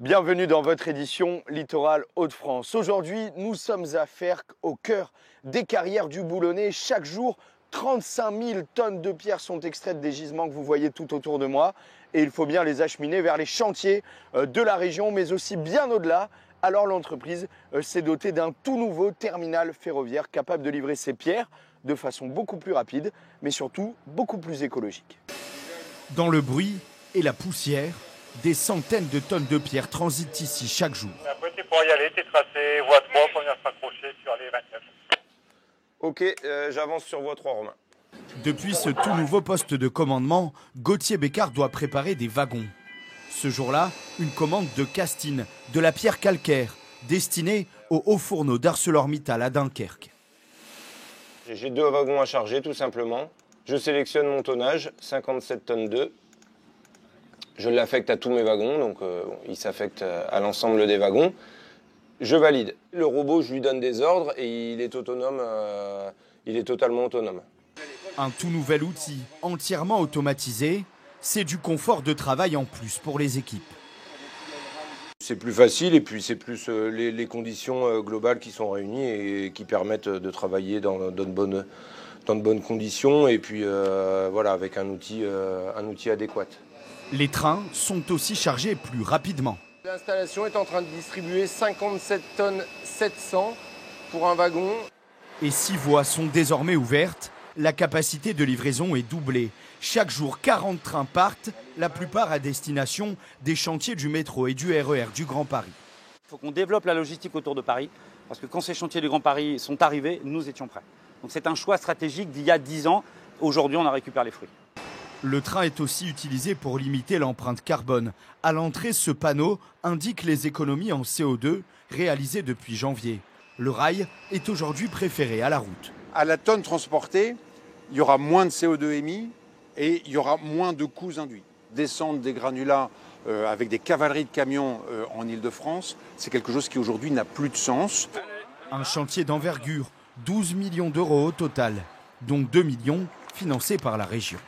Bienvenue dans votre édition Littoral Hauts-de-France. Aujourd'hui, nous sommes à Ferques, au cœur des carrières du Boulonnais. Chaque jour, 35 000 tonnes de pierres sont extraites des gisements que vous voyez tout autour de moi. Et il faut bien les acheminer vers les chantiers de la région, mais aussi bien au-delà. Alors l'entreprise s'est dotée d'un tout nouveau terminal ferroviaire capable de livrer ces pierres de façon beaucoup plus rapide, mais surtout beaucoup plus écologique. Dans le bruit et la poussière, des centaines de tonnes de pierres transitent ici chaque jour. Après, tu pourras y aller, t'es tracé voie 3 pour venir se raccrocher sur les 29. Ok, j'avance sur voie 3, Romain. Depuis ce tout nouveau poste de commandement, Gauthier Bécard doit préparer des wagons. Ce jour-là, une commande de castine, de la pierre calcaire, destinée au haut fourneau d'ArcelorMittal à Dunkerque. J'ai 2 wagons à charger, tout simplement. Je sélectionne mon tonnage, 57 tonnes 2. Je l'affecte à tous mes wagons, donc il s'affecte à l'ensemble des wagons. Je valide. Le robot, je lui donne des ordres et il est autonome, il est totalement autonome. Un tout nouvel outil entièrement automatisé, c'est du confort de travail en plus pour les équipes. C'est plus facile et puis c'est plus les conditions globales qui sont réunies et qui permettent de travailler dans de bonnes conditions et puis voilà, avec un outil adéquat. Les trains sont aussi chargés plus rapidement. L'installation est en train de distribuer 57 tonnes 700 pour un wagon. Et 6 voies sont désormais ouvertes. La capacité de livraison est doublée. Chaque jour, 40 trains partent, la plupart à destination des chantiers du métro et du RER du Grand Paris. Il faut qu'on développe la logistique autour de Paris, parce que quand ces chantiers du Grand Paris sont arrivés, nous étions prêts. Donc c'est un choix stratégique d'il y a 10 ans. Aujourd'hui, on en récupère les fruits. Le train est aussi utilisé pour limiter l'empreinte carbone. À l'entrée, ce panneau indique les économies en CO2 réalisées depuis janvier. Le rail est aujourd'hui préféré à la route. À la tonne transportée, il y aura moins de CO2 émis et il y aura moins de coûts induits. Descendre des granulats avec des cavaleries de camions en Ile-de-France, c'est quelque chose qui aujourd'hui n'a plus de sens. Un chantier d'envergure, 12 millions d'euros au total, dont 2 millions financés par la région.